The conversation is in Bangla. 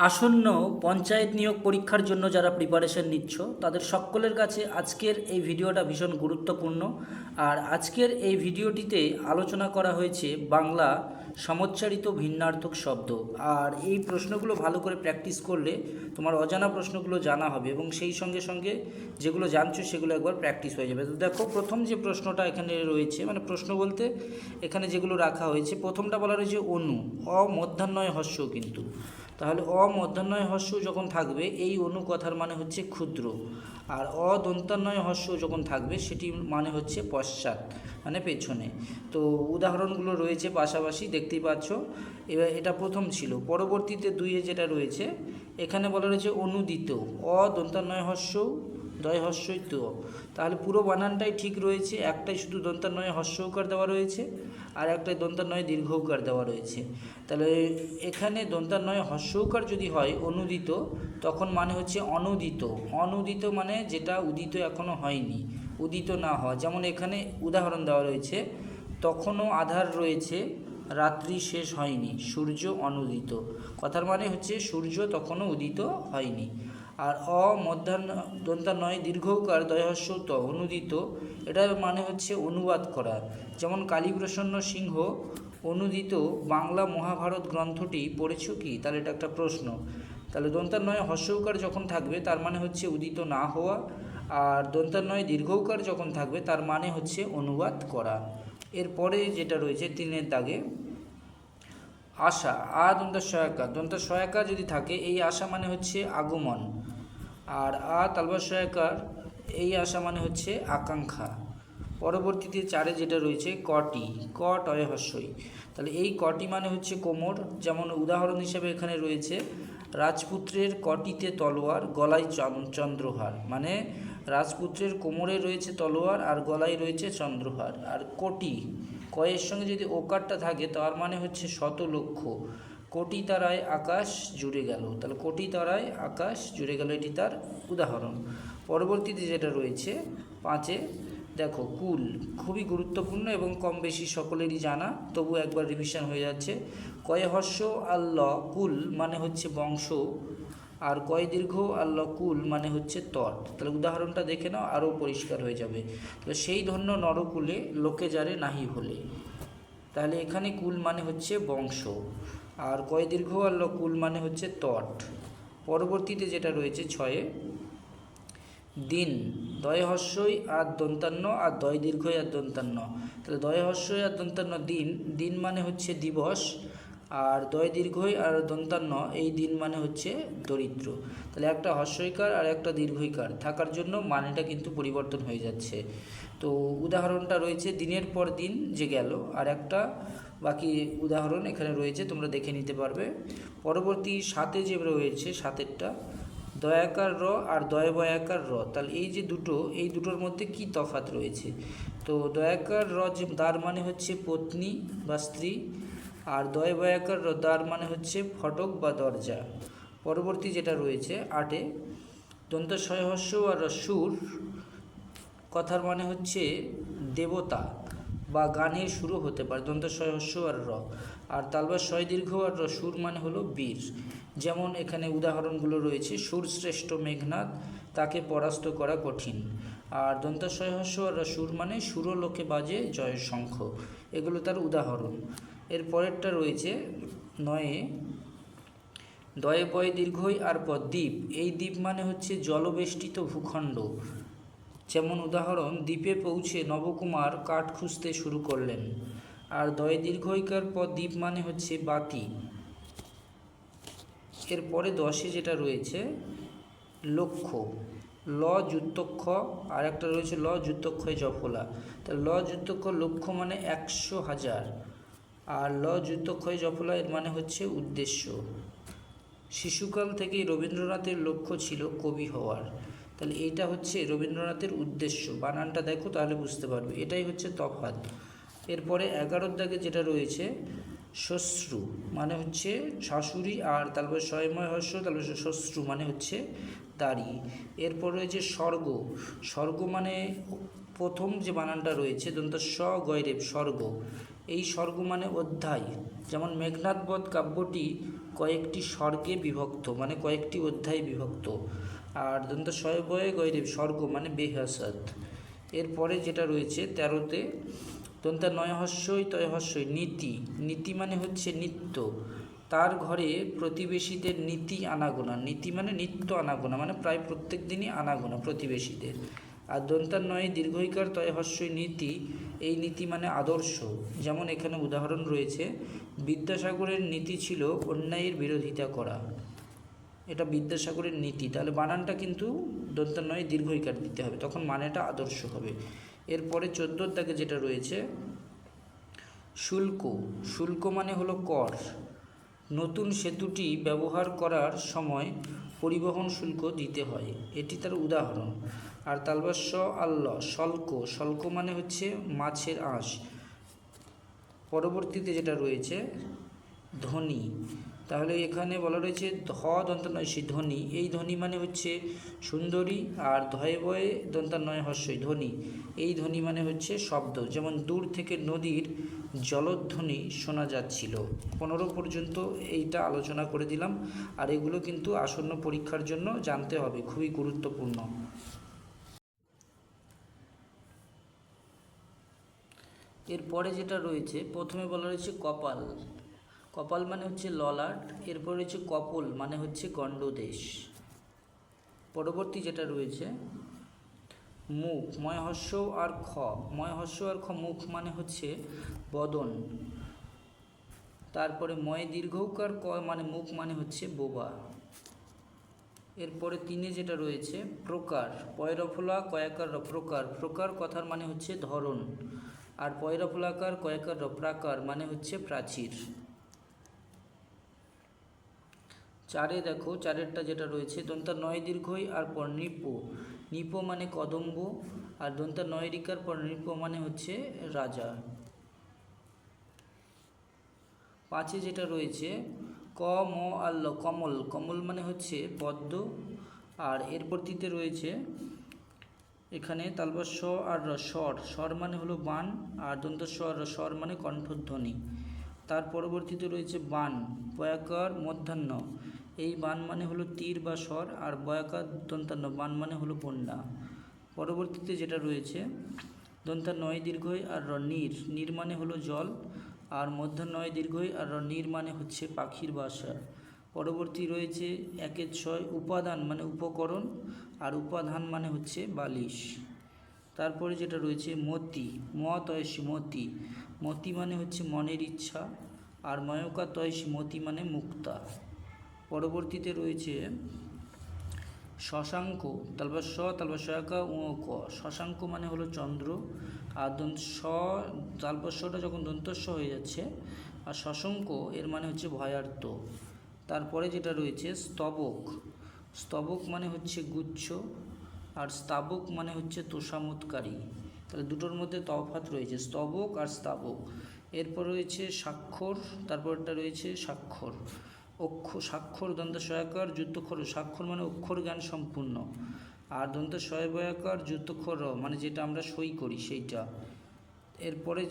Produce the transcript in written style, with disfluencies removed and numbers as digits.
আসন্ন পঞ্চায়েত নিয়োগ পরীক্ষার জন্য যারা প্রিপারেশন নিচ্ছ তাদের সকলের কাছে আজকের এই ভিডিওটা ভীষণ গুরুত্বপূর্ণ। আর আজকের এই ভিডিওটিতে আলোচনা করা হয়েছে বাংলা সমচ্চারিত ভিন্নার্থক শব্দ। আর এই প্রশ্নগুলো ভালো করে প্র্যাকটিস করলে তোমার অজানা প্রশ্নগুলো জানা হবে এবং সেই সঙ্গে সঙ্গে যেগুলো জানছো সেগুলো একবার প্র্যাকটিস হয়ে যাবে। তো দেখো, প্রথম যে প্রশ্নটা এখানে রয়েছে, মানে প্রশ্ন বলতে এখানে যেগুলো রাখা হয়েছে, প্রথমটা বলা রয়েছে অনু, অমধ্যাহ্নয় হস্য। কিন্তু তাহলে অমধ্যাহ্নয় হস্য যখন থাকবে এই অনু কথার মানে হচ্ছে ক্ষুদ্র, আর অদন্তান্বয় হস্য যখন থাকবে সেটি মানে হচ্ছে পশ্চাৎ, মানে পেছনে। তো উদাহরণগুলো রয়েছে পাশাপাশি, দেখতেই পাচ্ছ। এবার এটা প্রথম ছিল। পরবর্তীতে দুইয়ে যেটা রয়েছে এখানে বলা রয়েছে অনুদিত, অদন্তান্বয় হস্য দয় হস্যই তো। তাহলে পুরো বানানটাই ঠিক রয়েছে, একটাই শুধু দন্তান্বয়ে হস্য উকার দেওয়া রয়েছে আর একটাই দন্তান্বয়ে দীর্ঘ উকার দেওয়া রয়েছে। তাহলে এখানে দন্তান্বয়ে হস্য উকার যদি হয় অনুদিত, তখন মানে হচ্ছে অনুদিত। অনুদিত মানে যেটা উদিত এখনও হয়নি, উদিত না হওয়া। যেমন এখানে উদাহরণ দেওয়া রয়েছে, তখনও আধার রয়েছে, রাত্রি শেষ হয়নি, সূর্য অনুদিত। কথার মানে হচ্ছে সূর্য তখনও উদিত হয়নি। আর দন্তান্বয় দীর্ঘকার দয়হস্য ত অনুদিত, এটার মানে হচ্ছে অনুবাদ করা। যেমন কালীপ্রসন্ন সিংহ অনুদিত বাংলা মহাভারত গ্রন্থটি পড়েছ কি? তাহলে এটা একটা প্রশ্ন। তাহলে দন্তান্বয়ে হস্যৌকার যখন থাকবে তার মানে হচ্ছে উদিত না হওয়া, আর দন্তান্বয়ে দীর্ঘৌকার যখন থাকবে তার মানে হচ্ছে অনুবাদ করা। এরপরে যেটা রয়েছে তিনের দাগে আশা, দন্ত সহায়কা যদি থাকে, এই আশা মানে হচ্ছে আগমন। আর তালবা সহায়কার এই আশা মানে হচ্ছে আকাঙ্ক্ষা। পরবর্তীতে চারে যেটা রয়েছে কটি, ক টয় হস্যই। তাহলে এই কটি মানে হচ্ছে কোমর। যেমন উদাহরণ হিসেবে এখানে রয়েছে রাজপুত্রের কটিতে তলোয়ার, গলায় চন্দ্রহার। মানে রাজপুত্রের কোমরে রয়েছে তলোয়ার আর গলায় রয়েছে চন্দ্রহার। আর কোটি, কয়ের সঙ্গে যদি ওকারটা থাকে তার মানে হচ্ছে শত লক্ষ। কোটি তারায় আকাশ জুড়ে গেল। তাহলে কোটি তারায় আকাশ জুড়ে গেল, এটি তার উদাহরণ। পরবর্তীতে যেটা রয়েছে পাঁচে, দেখো কুল, খুবই গুরুত্বপূর্ণ এবং কম বেশি সকলেরই জানা, তবু একবার রিভিশন হয়ে যাচ্ছে। কয়ে হস্য আল্ল কুল মানে হচ্ছে বংশ, আর কয় দীর্ঘ আল্ল কুল মানে হচ্ছে তট। তাহলে উদাহরণটা দেখে নাও, আরও পরিষ্কার হয়ে যাবে। তাহলে সেই ধন্য নরকুলে লোকে যারে নাহি হলে, তাহলে এখানে কুল মানে হচ্ছে বংশ, আর কয় দীর্ঘ আল্ল কুল মানে হচ্ছে তট। পরবর্তীতে যেটা রয়েছে ছয়ে দিন, দয় হস্যই আর দন্তান্ন, আর দয় দীর্ঘই আর দন্তান্ন। তাহলে দয় হস্যই আর দন্তান্ন দিন, দিন মানে হচ্ছে দিবস, আর দয় দীর্ঘই আর দন্তান্ন এই দিন মানে হচ্ছে দরিদ্র। তাহলে একটা হস্যইকার আর একটা দীর্ঘইকার থাকার জন্য মানেটা কিন্তু পরিবর্তন হয়ে যাচ্ছে। তো উদাহরণটা রয়েছে দিনের পর দিন যে গেল, আর একটা বাকি উদাহরণ এখানে রয়েছে, তোমরা দেখে নিতে পারবে। পরবর্তী সাথে যে রয়েছে, সাতেরটা দয়াকার র আর দয় বয়াকার র। তাহলে এই যে দুটো, এই দুটোর মধ্যে কি তফাৎ রয়েছে? তো দয়াকার র যে দ্বার মানে হচ্ছে পত্নী বা স্ত্রী, আর দয় বয়াকার র দ্বার মানে হচ্ছে ফটক বা দরজা। পরবর্তী যেটা রয়েছে আটে, দন্ত হস্য আর সুর কথার মানে হচ্ছে দেবতা বা গানের শুরু হতে পারে, দন্ত হস্য আর র। আর তালবা শয় দীর্ঘ আর র সুর মানে হলো বীর। যেমন এখানে উদাহরণগুলো রয়েছে, সুরশ্রেষ্ঠ মেঘনাদ, তাকে পরাস্ত করা কঠিন। আর দন্ত হস্য আর র সুর মানে সুরলোকে বাজে জয়ের শঙ্খ। এগুলো তার উদাহরণ। এর পরেরটা রয়েছে নয়ে, দয়ে বয় দীর্ঘই আর পর দ্বীপ, এই দ্বীপ মানে হচ্ছে জলবেষ্টিত ভূখণ্ড। যেমন উদাহরণ, দ্বীপে পৌঁছে নবকুমার কাঠ খুঁজতে শুরু করলেন। আর দয় দীর্ঘইকার পর দ্বীপ মানে হচ্ছে বাতি। এরপরে দশে যেটা রয়েছে লক্ষ্য, ল যুক্তক্ষ, আর একটা রয়েছে ল যুক্তক্ষয় জফলা। তা ল যুক্তক্ষ লক্ষ্য মানে 100,000, আর ল যুক্তক্ষয় জফলা এর মানে হচ্ছে উদ্দেশ্য। শিশুকাল থেকেই রবীন্দ্রনাথের লক্ষ্য ছিল কবি হওয়ার। তাহলে এইটা হচ্ছে রবীন্দ্রনাথের উদ্দেশ্য। বানানটা দেখো তাহলে বুঝতে পারবে, এটাই হচ্ছে তফাৎ। এরপরে 11 দাগে যেটা রয়েছে শ্বশ্রু মানে হচ্ছে শাশুড়ি, আর তারপরে স্বয়ময় হস্য, তারপরে শ্বশ্রু মানে হচ্ছে দাড়ি। এরপর রয়েছে স্বর্গ, স্বর্গ মানে প্রথম যে বানানটা রয়েছে দন্ত স গয়রেব স্বর্গ, এই স্বর্গ মানে অধ্যায়। যেমন মেঘনাদ বধ কাব্যটি কয়েকটি স্বর্গে বিভক্ত, মানে কয়েকটি অধ্যায়ে বিভক্ত। আর দন্ত শয়বয়ে গৈরিব স্বর্গ মানে বেহাসাদ। এরপরে যেটা রয়েছে 13তে দন্তা নয় হস্যই তয় হস্যই নীতি, নীতি মানে হচ্ছে নিত্য, তার ঘরে প্রতিবেশীদের নীতি আনাগোনা, নীতি মানে নিত্য আনাগোনা, মানে প্রায় প্রত্যেক দিনই আনাগোনা প্রতিবেশীদের। আর দন্তার নয় দীর্ঘইকার তয় হস্যই নীতি, এই নীতি মানে আদর্শ। যেমন এখানে উদাহরণ রয়েছে, বিদ্যাসাগরের নীতি ছিল অন্যায়ের বিরোধিতা করা, এটা বিদ্যাসাগরের নীতি। তাহলে বানানটা কিন্তু দন্তার নয় দীর্ঘইকার দিতে হবে, তখন মানেটা আদর্শ হবে। এরপরে 14 দাগে যেটা রয়েছে শুল্ক, শুল্ক মানে হলো কর। নতুন সেতুটি ব্যবহার করার সময় পরিবহন শুল্ক দিতে হয়, এটি তার উদাহরণ। আর তালবাস্য আল্ল শল্ক, শল্ক মানে হচ্ছে মাছের আঁশ। পরবর্তীতে যেটা রয়েছে ধ্বনি, তাহলে এখানে বলা রয়েছে ধ দন্তানয়সী ধ্বনি, এই ধ্বনি মানে হচ্ছে সুন্দরী। আর ধয়ে বয়ে দন্তানয় হস্যই ধ্বনি, এই ধ্বনি মানে হচ্ছে শব্দ। যেমন দূর থেকে নদীর জলধ্বনি শোনা যাচ্ছিল। 15 পর্যন্ত এইটা আলোচনা করে দিলাম। আর এগুলো কিন্তু আসন্ন পরীক্ষার জন্য জানতে হবে, খুবই গুরুত্বপূর্ণ। এরপরে যেটা রয়েছে প্রথমে বলা রয়েছে কপাল, কপাল মানে হচ্ছে ললাট। এরপর রয়েছে কপল মানে হচ্ছে গণ্ডদেশ। পরবর্তী যেটা রয়েছে মুখ, ময় হস্য আর খ, ময় হস্য আর খ মুখ মানে হচ্ছে বদন। তারপরে ময় দীর্ঘকার ক মানে মুখ মানে হচ্ছে বোবা। এরপরে 3 যেটা রয়েছে প্রকার, পয়রফলা কয়াকার র প্রকার, প্রকার কথার মানে হচ্ছে ধরন। আর পয়রফলাকার কয়াকার র প্রাকার মানে হচ্ছে প্রাচীর। 4 দেখো, 4টা যেটা রয়েছে দন্তা নয় দীর্ঘই আর পর নৃপ, নৃপ মানে কদম্ব। আর দন্তা নয় রিকার পর নৃপ মানে হচ্ছে রাজা। 5 যেটা রয়েছে ক ম আল্ল কমল, কমল মানে হচ্ছে পদ্ম। আর এরপরটিতে রয়েছে এখানে তালবস্য আর স্বর, স্বর মানে হলো বান। আর দন্তস্বর স্বর মানে কণ্ঠধ্বনি। তার পরবর্তীতে রয়েছে বান, বয়াকার মধ্যাহ্ন, এই বান মানে হলো তীর বা স্বর। আর বয়াকার দন্তান্ন বান মানে হলো বন্যা। পরবর্তীতে যেটা রয়েছে দন্তা নয় দীর্ঘই আর র নীর, নীর মানে হলো জল। আর মধ্যাহ্ন নয় দীর্ঘই আর র নীর মানে হচ্ছে পাখির বাসা। পরবর্তী রয়েছে 1-6 উপাদান মানে উপকরণ। আর উপাধান মানে হচ্ছে বালিশ। তারপরে যেটা রয়েছে মতি, ম তয়সী মতি, মতি মানে হচ্ছে মনের ইচ্ছা। আর ময়কা তয়সী মতি মানে মুক্তা। পরবর্তীতে রয়েছে শশাঙ্ক, তালবা স তালবা শয়াকা ও ক, শশাঙ্ক মানে হলো চন্দ্র। আর তালবস্যটা যখন দন্তস্ব হয়ে যাচ্ছে, আর শশাঙ্ক এর মানে হচ্ছে ভয়ার্ত। তারপরে যেটা রয়েছে স্তবক, স্তবক মানে হচ্ছে গুচ্ছ। আর স্তাবক মানে হচ্ছে তোষামোদকারী। তাহলে দুটোর মধ্যে তফাৎ রয়েছে, স্তবক আর স্তাবক। এরপর রয়েছে স্বাক্ষর, তারপরটা রয়েছে স্বাক্ষর। স্বাক্ষর দন্ত সহায়কার যুক্তক্ষর, স্বাক্ষর মানে অক্ষর জ্ঞান সম্পূর্ণ। আর দন্ত সহায়কার যুক্তক্ষর মানে যেটা আমরা সই করি সেইটা। এরপরে